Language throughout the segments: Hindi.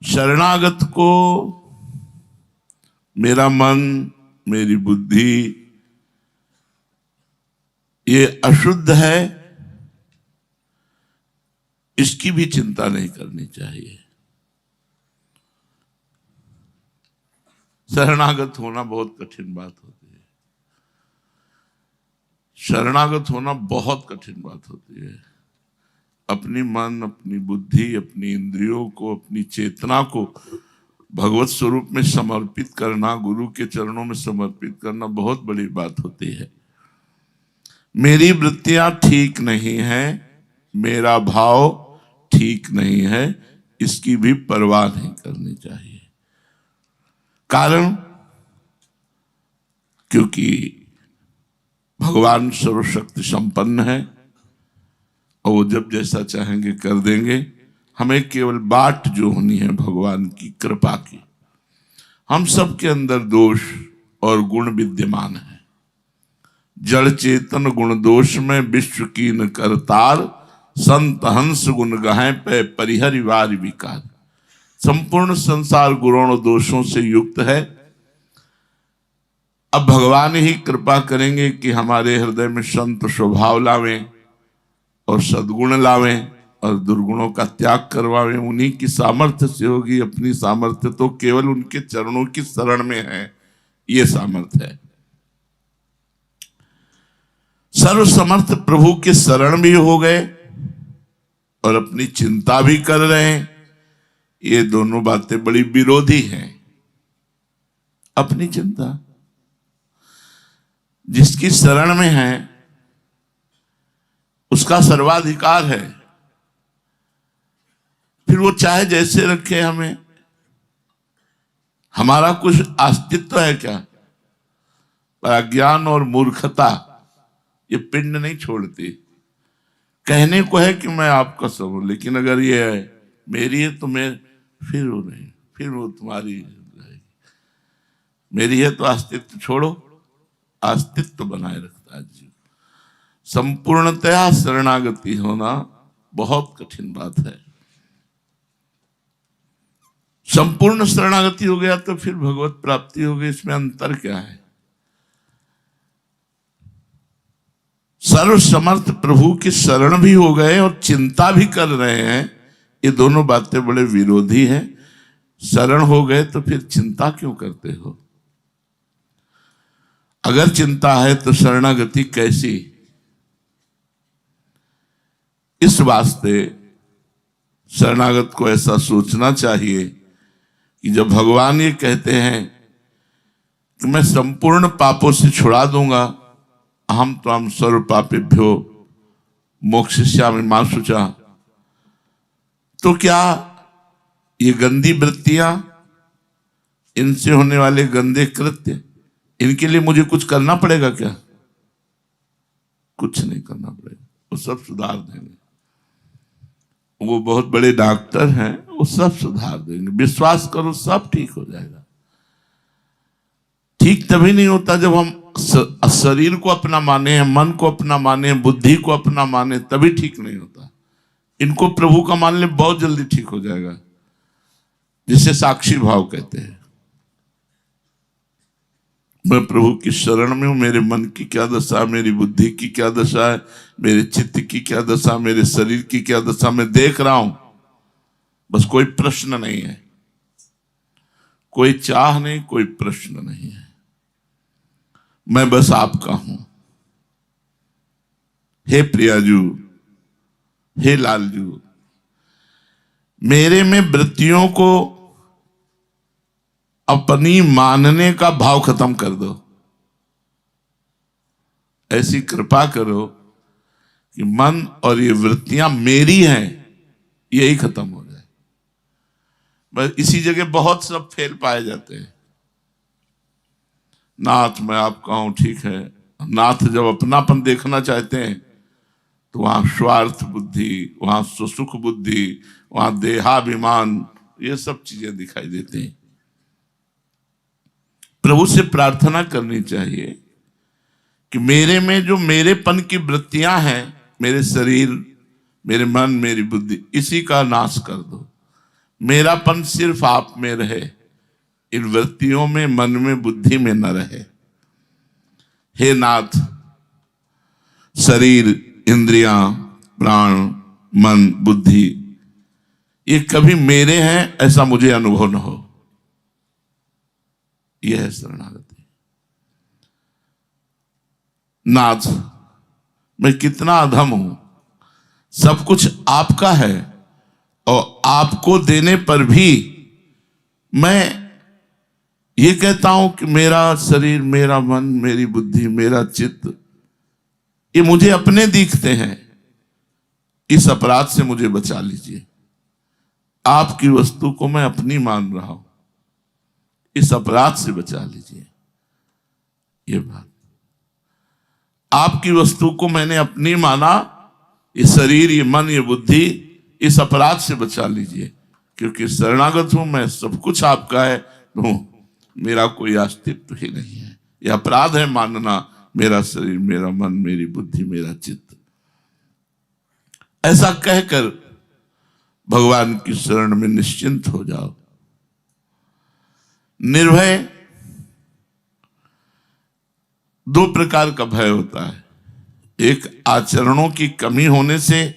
शरणागत को मेरा मन, मेरी बुद्धि ये अशुद्ध है, इसकी भी चिंता नहीं करनी चाहिए। शरणागत होना बहुत कठिन बात होती है। शरणागत होना बहुत कठिन बात होती है। अपनी मन, अपनी बुद्धि, अपनी इंद्रियों को, अपनी चेतना को भगवत स्वरूप में समर्पित करना, गुरु के चरणों में समर्पित करना बहुत बड़ी बात होती है। मेरी वृत्तियां ठीक नहीं है, मेरा भाव ठीक नहीं है, इसकी भी परवाह नहीं करनी चाहिए। कारण क्योंकि भगवान सर्वशक्ति संपन्न है और वो जब जैसा चाहेंगे कर देंगे। हमें केवल बाट जो होनी है भगवान की कृपा की। हम सब के अंदर दोष और गुण विद्यमान है। जड़ चेतन गुण दोष में विश्व कीन करतार, संत हंस गुण गहें पे परिहरि वार विकार। संपूर्ण संसार गुणों और दोषों से युक्त है। अब भगवान ही कृपा करेंगे कि हमारे हृदय में संत स्वभाव लावें और सद्गुण लावें और दुर्गुणों का त्याग करवावें। उन्हीं की सामर्थ्य से होगी। अपनी सामर्थ्य तो केवल उनके चरणों की शरण में है, ये सामर्थ्य है। सर्वसमर्थ प्रभु के शरण भी हो गए और अपनी चिंता भी कर रहे हैं। ये दोनों बातें बड़ी विरोधी हैं। अपनी चिंता, जिसकी शरण में है उसका सर्वाधिकार है, फिर वो चाहे जैसे रखे हमें। हमारा कुछ अस्तित्व है क्या? पर अज्ञान और मूर्खता ये पिंड नहीं छोड़ती। कहने को है कि मैं आपका सब हूं, लेकिन अगर ये है मेरी है तो मैं फिर वो नहीं, फिर वो तुम्हारी रहेगी। मेरी है तो अस्तित्व छोड़ो, अस्तित्व बनाए रखता है जीव। संपूर्णतया शरणागति होना बहुत कठिन बात है। संपूर्ण शरणागति हो गया तो फिर भगवत प्राप्ति हो गई। इसमें अंतर क्या है? सर्वसमर्थ प्रभु की शरण भी हो गए और चिंता भी कर रहे हैं। ये दोनों बातें बड़े विरोधी हैं। शरण हो गए तो फिर चिंता क्यों करते हो? अगर चिंता है तो शरणागति कैसी? इस वास्ते शरणागत को ऐसा सोचना चाहिए कि जब भगवान ये कहते हैं कि मैं संपूर्ण पापों से छुड़ा दूंगा, अहम त्वाम सर्व पापेभ्यो मोक्षयिष्यामि मा शुचा, तो क्या ये गंदी वृत्तियां, इनसे होने वाले गंदे कृत्य, इनके लिए मुझे कुछ करना पड़ेगा क्या? कुछ नहीं करना पड़ेगा, वो सब सुधार देंगे। वो बहुत बड़े डॉक्टर हैं, वो सब सुधार देंगे। विश्वास करो, सब ठीक हो जाएगा। ठीक तभी नहीं होता जब हम शरीर को अपना माने हैं, मन को अपना माने हैं, बुद्धि को अपना माने, तभी ठीक नहीं होता। इनको प्रभु का मान ले, बहुत जल्दी ठीक हो जाएगा, जिसे साक्षी भाव कहते हैं। मैं प्रभु की शरण में हूं। मेरे मन की क्या दशा, मेरी बुद्धि की क्या दशा है, मेरे चित्त की क्या दशा, मेरे शरीर की क्या दशा, मैं देख रहा हूं। बस कोई प्रश्न नहीं है, कोई चाह नहीं, कोई प्रश्न नहीं है। मैं बस आपका हूं। हे प्रियाजू, हे लालजू, मेरे में वृत्तियों को अपनी मानने का भाव खत्म कर दो। ऐसी कृपा करो कि मन और ये वृत्तियां मेरी हैं, यही खत्म हो जाए। बस इसी जगह बहुत सब फेल पाए जाते हैं। नाथ मैं आपका हूं, ठीक है। नाथ जब अपनापन देखना चाहते हैं तो वहां स्वार्थ बुद्धि, वहां सुसुख बुद्धि, वहां देहाभिमान, ये सब चीजें दिखाई देती हैं। प्रभु से प्रार्थना करनी चाहिए कि मेरे में जो मेरेपन की वृत्तियां हैं, मेरे शरीर, मेरे मन, मेरी बुद्धि, इसी का नाश कर दो। मेरापन सिर्फ आप में रहे, इन वृत्तियों में, मन में, बुद्धि में न रहे। हे नाथ, शरीर, इंद्रियां, प्राण, मन, बुद्धि ये कभी मेरे हैं ऐसा मुझे अनुभव न हो। यह है शरणागति। नाथ, मैं कितना अधम हूं, सब कुछ आपका है और आपको देने पर भी मैं ये कहता हूं कि मेरा शरीर, मेरा मन, मेरी बुद्धि, मेरा चित्त ये मुझे अपने दिखते हैं। इस अपराध से मुझे बचा लीजिए। आपकी वस्तु को मैं अपनी मान रहा हूं, इस अपराध से बचा लीजिए। ये बात, आपकी वस्तु को मैंने अपनी माना, ये शरीर, ये मन, ये बुद्धि, इस अपराध से बचा लीजिए। क्योंकि शरणागत हूं मैं, सब कुछ आपका है, तो मेरा कोई अस्तित्व ही नहीं है। यह अपराध है मानना मेरा शरीर, मेरा मन, मेरी बुद्धि, मेरा चित्त। ऐसा कहकर भगवान की शरण में निश्चिंत हो जाओ। निर्भय, दो प्रकार का भय होता है। एक आचरणों की कमी होने से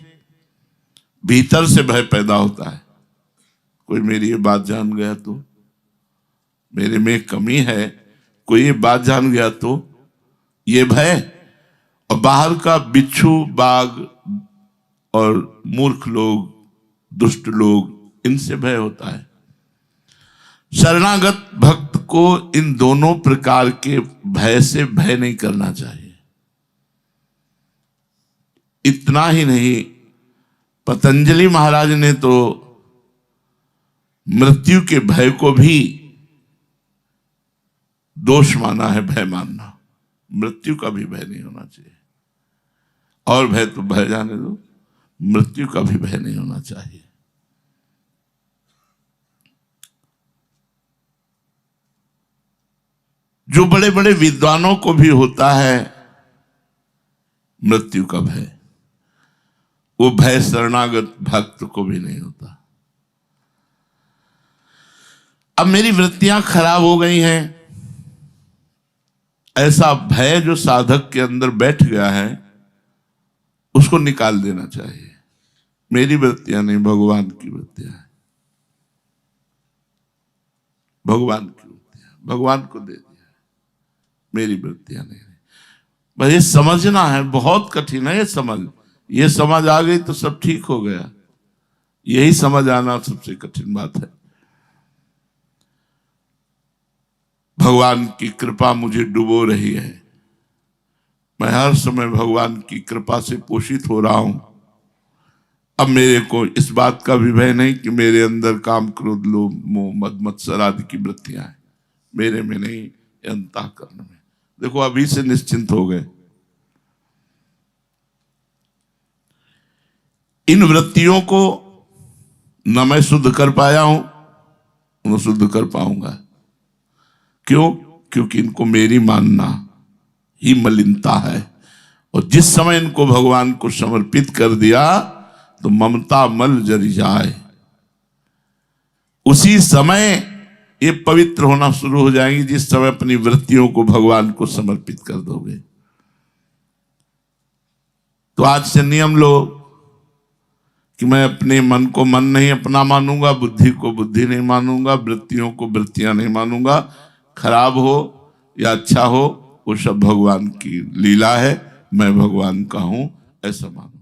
भीतर से भय पैदा होता है। कोई मेरी ये बात जान गया तो, मेरे में कमी है, कोई ये बात जान गया तो, ये भय। और बाहर का बिच्छू, बाघ और मूर्ख लोग, दुष्ट लोग, इनसे भय होता है। शरणागत भक्त को इन दोनों प्रकार के भय से भय नहीं करना चाहिए। इतना ही नहीं, पतंजलि महाराज ने तो मृत्यु के भय को भी दोष माना है, भय मानना। मृत्यु का भी भय नहीं होना चाहिए। और भय तो भय जाने दो, मृत्यु का भी भय नहीं होना चाहिए। जो बड़े बड़े विद्वानों को भी होता है मृत्यु का भय, वो भय शरणागत भक्त को भी नहीं होता। अब मेरी वृत्तियां खराब हो गई हैं, ऐसा भय जो साधक के अंदर बैठ गया है उसको निकाल देना चाहिए। मेरी वृत्तियां नहीं, भगवान की वृत्तियां हैं। भगवान की वृत्तियां भगवान को दे दिया है, मेरी वृत्तियां नहीं। बस ये समझना है, बहुत कठिन है ये समझ आ गई तो सब ठीक हो गया। यही समझ आना सबसे कठिन बात है। भगवान की कृपा मुझे डुबो रही है। मैं हर समय भगवान की कृपा से पोषित हो रहा हूं। अब मेरे को इस बात का भी भय नहीं कि मेरे अंदर काम, क्रोध, लोभ, मोह, मद, मत्सर आदि की वृत्तियां हैं। मेरे में नहीं, अंतःकरण में। देखो, अभी से निश्चिंत हो गए। इन वृत्तियों को न मैं शुद्ध कर पाया हूं, न शुद्ध कर पाऊंगा। क्यों? क्योंकि इनको मेरी मानना ही मलिनता है। और जिस समय इनको भगवान को समर्पित कर दिया तो ममता मल जरी जाए, उसी समय ये पवित्र होना शुरू हो जाएंगी, जिस समय अपनी वृत्तियों को भगवान को समर्पित कर दोगे। तो आज से नियम लो कि मैं अपने मन को मन नहीं अपना मानूंगा, बुद्धि को बुद्धि नहीं मानूंगा, वृत्तियों को वृत्तियां नहीं मानूंगा। खराब हो या अच्छा हो, वो सब भगवान की लीला है। मैं भगवान का हूं ऐसा मानूं।